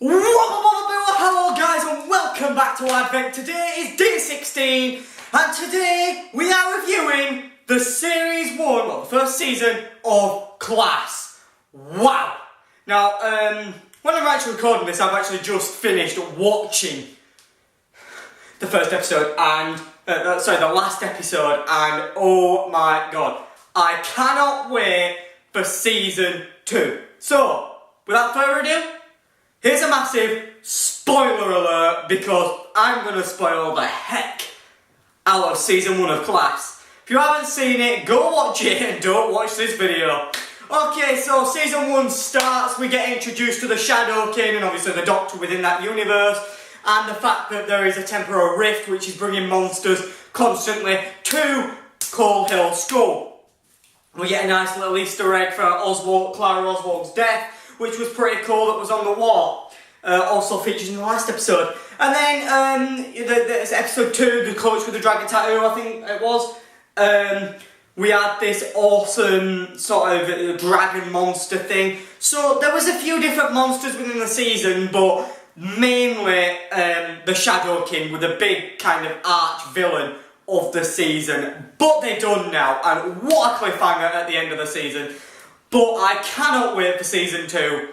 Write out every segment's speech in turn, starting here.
Hello guys and welcome back to Advent. Today is day 16 and today we are reviewing the series 1, well the first season of Class. Wow! Now when I'm actually recording this I've actually just finished watching the first episode and, the last episode, and oh my god, I cannot wait for season 2. So, without further ado, here's a massive spoiler alert because I'm going to spoil the heck out of season 1 of Class. If you haven't seen it, go watch it and don't watch this video. Okay, so season 1 starts, we get introduced to the Shadow King and obviously the Doctor within that universe, and the fact that there is a temporal rift which is bringing monsters constantly to Coal Hill School. We get a nice little Easter egg for Clara Oswald's death, which was pretty cool, that was on the wall. Also featured in the last episode. And then, there's episode 2, the coach with the dragon tattoo, I think it was. We had this awesome sort of dragon monster thing. So there was a few different monsters within the season, but mainly the Shadow King with a big kind of arch villain of the season. But they're done now, and what a cliffhanger at the end of the season. But I cannot wait for season 2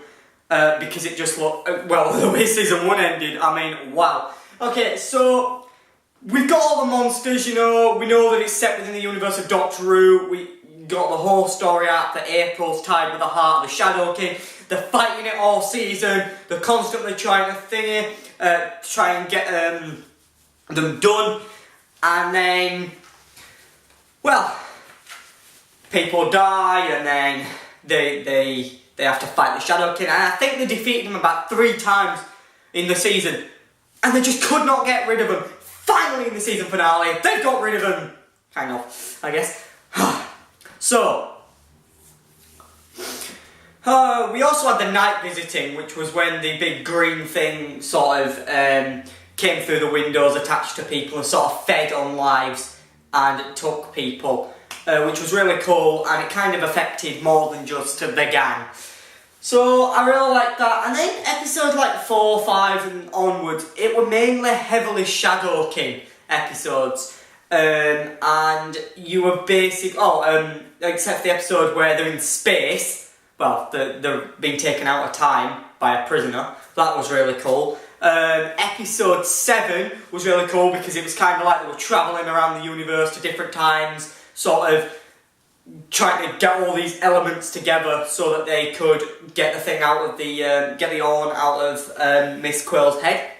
because it just looked, well, the way season 1 ended, I mean, wow. Okay, so we've got all the monsters, you know, we know that it's set within the universe of Doctor Who, we got the whole story arc that April's tied with the heart of the Shadow King, they're fighting it all season, they're constantly trying to try and get them done, and then, well, people die, and then they have to fight the Shadow King, and I think they defeated him about 3 times in the season, and they just could not get rid of him. Finally in the season finale, they've got rid of him, kind of, I guess. So, we also had the night visiting, which was when the big green thing sort of came through the windows attached to people and sort of fed on lives and took people. Which was really cool, and it kind of affected more than just the gang. So I really liked that. And then episodes like 4, 5 and onwards, it were mainly heavily Shadow King episodes. And you were except the episode where they're in space, well, they're being taken out of time by a prisoner. That was really cool. Episode 7 was really cool because it was kind of like they were travelling around the universe to different times, sort of trying to get all these elements together so that they could get the thing out of get the horn out of Miss Quill's head.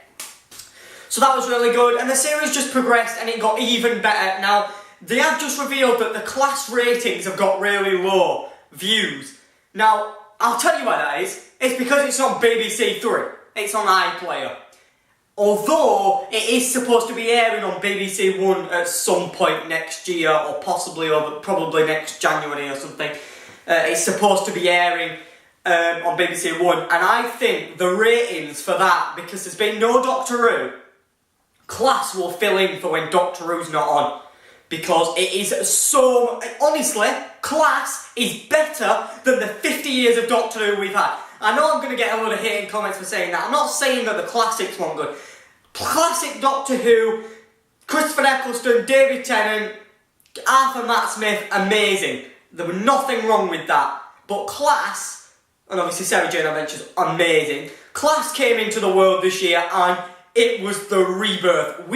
So that was really good, and the series just progressed and it got even better. Now, they have just revealed that the Class ratings have got really low views. Now, I'll tell you why that is. It's because it's on BBC 3. It's on iPlayer. Although it is supposed to be airing on BBC 1 at some point next year, or possibly or probably next January or something. It's supposed to be airing on BBC 1, and I think the ratings for that, because there's been no Doctor Who, Class will fill in for when Doctor Who's not on. Because it is so, honestly, Class is better than the 50 years of Doctor Who we've had. I know I'm going to get a lot of hating comments for saying that. I'm not saying that the classics weren't good. Classic Doctor Who, Christopher Eccleston, David Tennant, Arthur Matt Smith, amazing. There was nothing wrong with that. But Class, and obviously Sarah Jane Adventures, amazing. Class came into the world this year and it was the rebirth.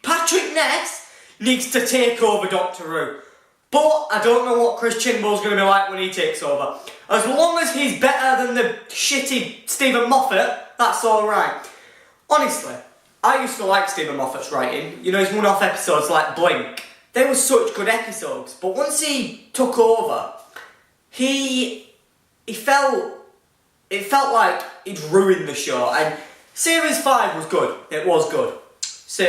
Patrick Ness needs to take over Doctor Who. But I don't know what Chris Chibnall's going to be like when he takes over. As long as he's better than the shitty Stephen Moffat, that's alright. Honestly, I used to like Stephen Moffat's writing. You know, his one-off episodes like Blink. They were such good episodes. But once he took over, it felt like he'd ruined the show. And Series 5 was good. It was good.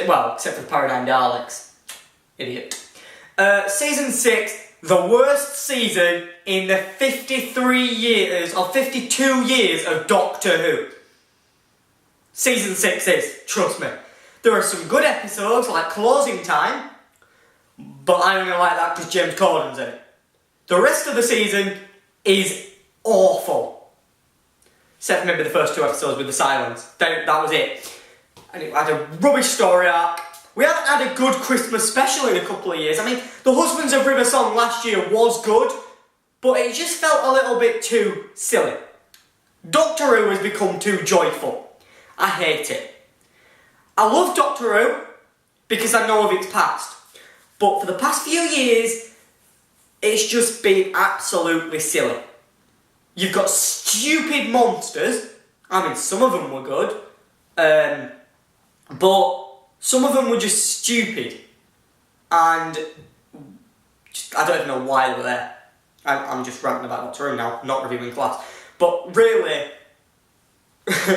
Well, except for the Paradigm Daleks. Idiot. Season 6, the worst season in the 53 years, or 52 years of Doctor Who. Season 6 is, trust me. There are some good episodes, like Closing Time, but I only like that because James Corden's in it. The rest of the season is awful. except for maybe the first 2 episodes with the silence. That was it. And it had a rubbish story arc. We haven't had a good Christmas special in a couple of years. I mean, the Husbands of River Song last year was good, but it just felt a little bit too silly. Doctor Who has become too joyful. I hate it. I love Doctor Who because I know of its past, but for the past few years, it's just been absolutely silly. You've got stupid monsters. I mean, some of them were good, but some of them were just stupid, and I don't even know why they were there. I'm just ranting about Doctor Who now, not reviewing Class. But really,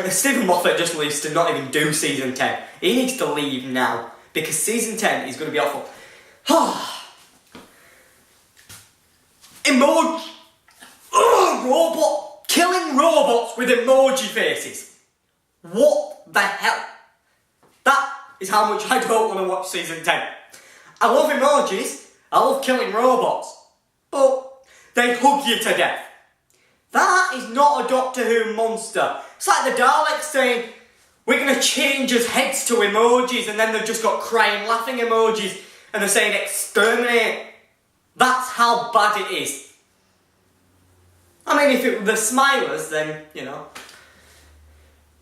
Stephen Moffat just needs to not even do season 10. He needs to leave now, because season 10 is going to be awful. Robot, killing robots with emoji faces. What the hell? That is how much I don't want to watch season 10. I love emojis, I love killing robots, but they hug you to death. That is not a Doctor Who monster. It's like the Daleks saying, we're going to change his heads to emojis, and then they've just got crying, laughing emojis, and they're saying exterminate. That's how bad it is. I mean, if it were the Smilers, then, you know.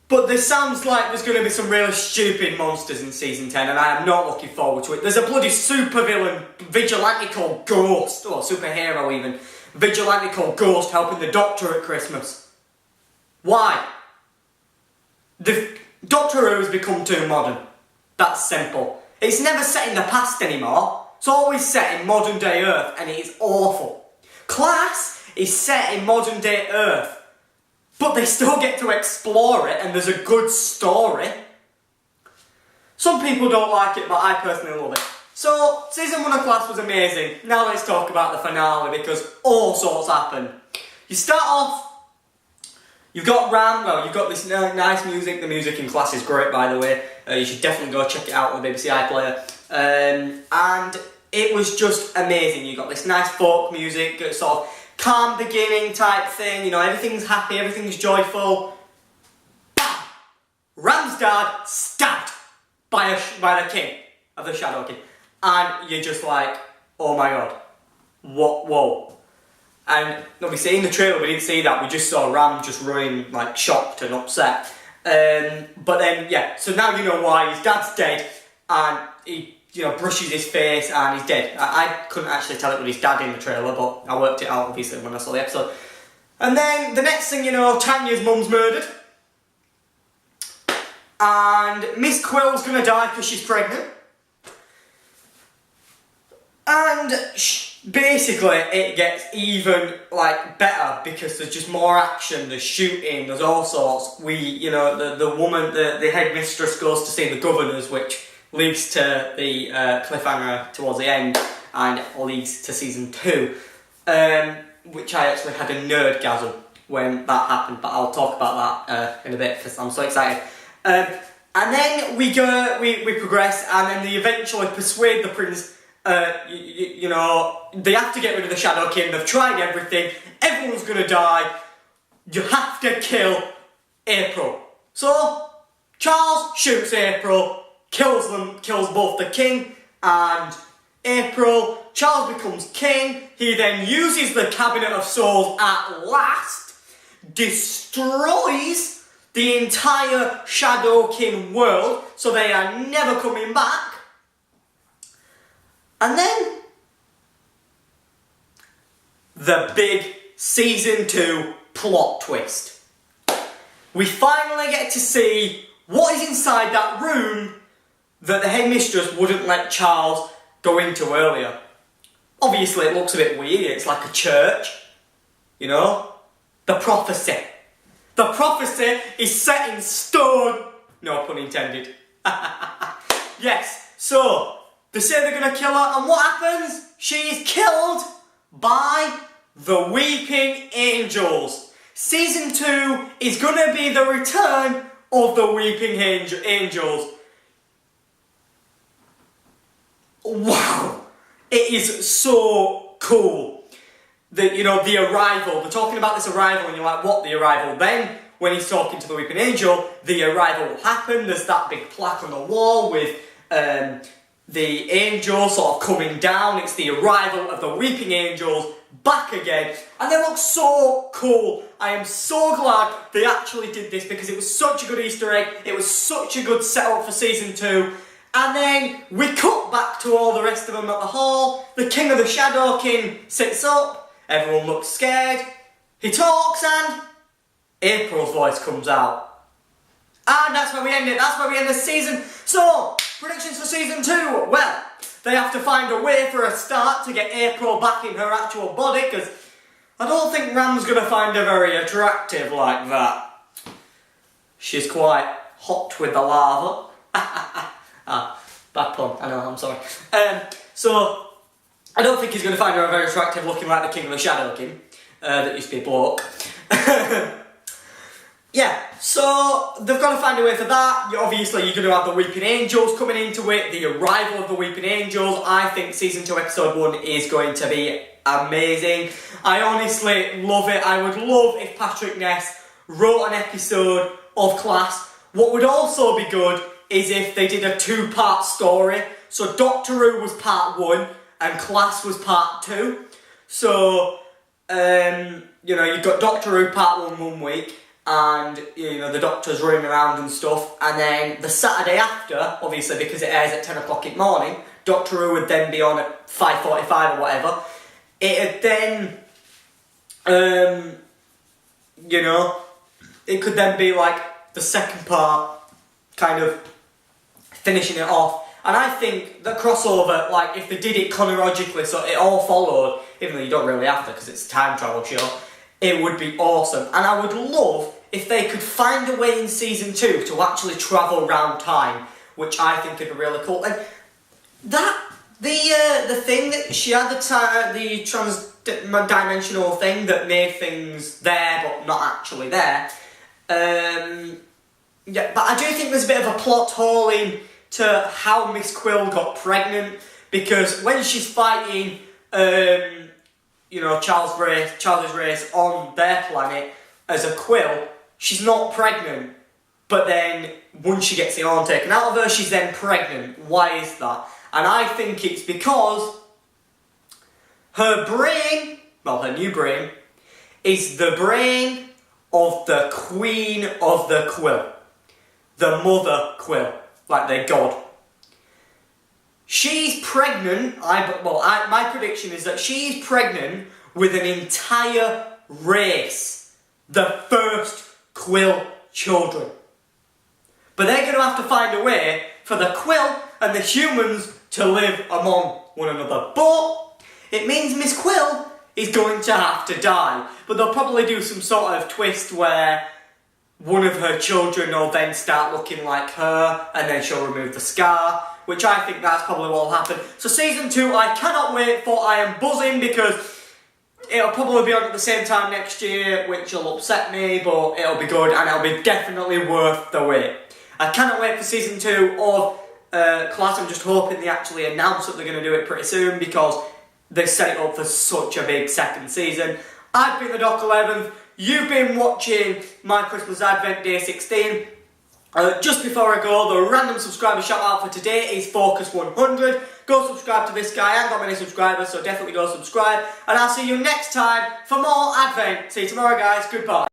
But there sounds like there's going to be some really stupid monsters in season 10, and I am not looking forward to it. There's a bloody supervillain vigilante called Ghost, or superhero even, vigilante called Ghost helping the Doctor at Christmas. Why? The Doctor Who has become too modern. That's simple. It's never set in the past anymore. It's always set in modern day Earth, and it is awful. Class is set in modern day Earth, but they still get to explore it, and there's a good story. Some people don't like it, but I personally love it. So, season 1 of Class was amazing. Now let's talk about the finale, because all sorts happen. You start off, you've got Ram, well, you've got this nice music. The music in Class is great, by the way. You should definitely go check it out on the BBC iPlayer. And it was just amazing. You got this nice folk music, sort of calm beginning type thing, you know, everything's happy, everything's joyful. Bam! Ram's dad stabbed by the king of the Shadow King. And you're just like, oh my god, what, whoa. And obviously in the trailer we didn't see that, we just saw Ram just running like shocked and upset. But then, yeah, so now you know why. His dad's dead, and he, you know, brushes his face and he's dead. I couldn't actually tell it with his dad in the trailer, but I worked it out obviously when I saw the episode. And then the next thing you know, Tanya's mum's murdered. And Miss Quill's gonna die because she's pregnant. And basically it gets even like better because there's just more action, there's shooting, there's all sorts. You know, the woman, the headmistress goes to see the governors, which leads to the cliffhanger towards the end, and leads to season 2, which I actually had a nerdgasm when that happened, but I'll talk about that in a bit because I'm so excited. And then we progress, and then they eventually persuade the prince. You know, they have to get rid of the Shadow King. They've tried everything. Everyone's gonna die. You have to kill April. So Charles shoots April. Kills both the king and April. Charles becomes king. He then uses the Cabinet of Souls at last, destroys the entire Shadow King world, so they are never coming back. And then the big season 2 plot twist. We finally get to see what is inside that room that the headmistress wouldn't let Charles go into earlier. Obviously it looks a bit weird, it's like a church, you know? The prophecy. The prophecy is set in stone. No pun intended. Yes, so they say they're going to kill her, and what happens? She is killed by the Weeping Angels. Season 2 is going to be the return of the Weeping Angels. Wow, it is so cool. You know, the arrival, they're talking about this arrival and you're like, what, the arrival? Then when he's talking to the Weeping Angel, the arrival will happen. There's that big plaque on the wall with the angel sort of coming down. It's the arrival of the Weeping Angels back again, and they look so cool. I am so glad they actually did this because it was such a good Easter egg. It was such a good setup for season 2. And then we cut back to all the rest of them at the hall. The King of the Shadow King sits up. Everyone looks scared. He talks and April's voice comes out. And that's where we end it. That's where we end the season. So, predictions for season 2. Well, they have to find a way for a start to get April back in her actual body, because I don't think Ram's going to find her very attractive like that. She's quite hot with the lava. Bad pun, I know, I'm sorry. So, I don't think he's going to find her very attractive looking like the King of the Shadow King. That used to be a bloke. Yeah, so they've got to find a way for that. Obviously, you're going to have the Weeping Angels coming into it, the arrival of the Weeping Angels. I think Season 2, Episode 1 is going to be amazing. I honestly love it. I would love if Patrick Ness wrote an episode of Class. What would also be good is if they did a 2-part story. So Doctor Who was part 1 and Class was part 2. So, you know, you've got Doctor Who part 1 week, and, you know, the Doctor's running around and stuff, and then the Saturday after, obviously because it airs at 10 o'clock in the morning, Doctor Who would then be on at 5:45 or whatever. It'd then, you know, it could then be like the second part, kind of finishing it off. And I think the crossover, like, if they did it chronologically, so it all followed, even though you don't really have to because it's a time travel show, it would be awesome. And I would love if they could find a way in Season 2 to actually travel around time, which I think would be really cool. And that, the thing that she had, the trans-dimensional thing that made things there but not actually there, yeah, but I do think there's a bit of a plot hole in to how Miss Quill got pregnant, because when she's fighting, you know, Charles' race on their planet as a Quill, she's not pregnant. But then, once she gets the arm taken out of her, she's then pregnant. Why is that? And I think it's because her brain, well, her new brain, is the brain of the Queen of the Quill. The Mother Quill. Like they're God. She's pregnant, my prediction is that she's pregnant with an entire race. The first Quill children. But they're going to have to find a way for the Quill and the humans to live among one another. But it means Miss Quill is going to have to die. But they'll probably do some sort of twist where one of her children will then start looking like her, and then she'll remove the scar, which I think that's probably what will happen. So Season 2, I cannot wait for. I am buzzing because it'll probably be on at the same time next year, which will upset me, but it'll be good, and it'll be definitely worth the wait. I cannot wait for Season 2 of Class. I'm just hoping they actually announce that they're going to do it pretty soon, because they set it up for such a big second season. I've been the Doc 11th. You've been watching my Christmas Advent Day 16. Just before I go, the random subscriber shout out for today is Focus 100. Go subscribe to this guy. I haven't got many subscribers, so definitely go subscribe. And I'll see you next time for more Advent. See you tomorrow, guys. Goodbye.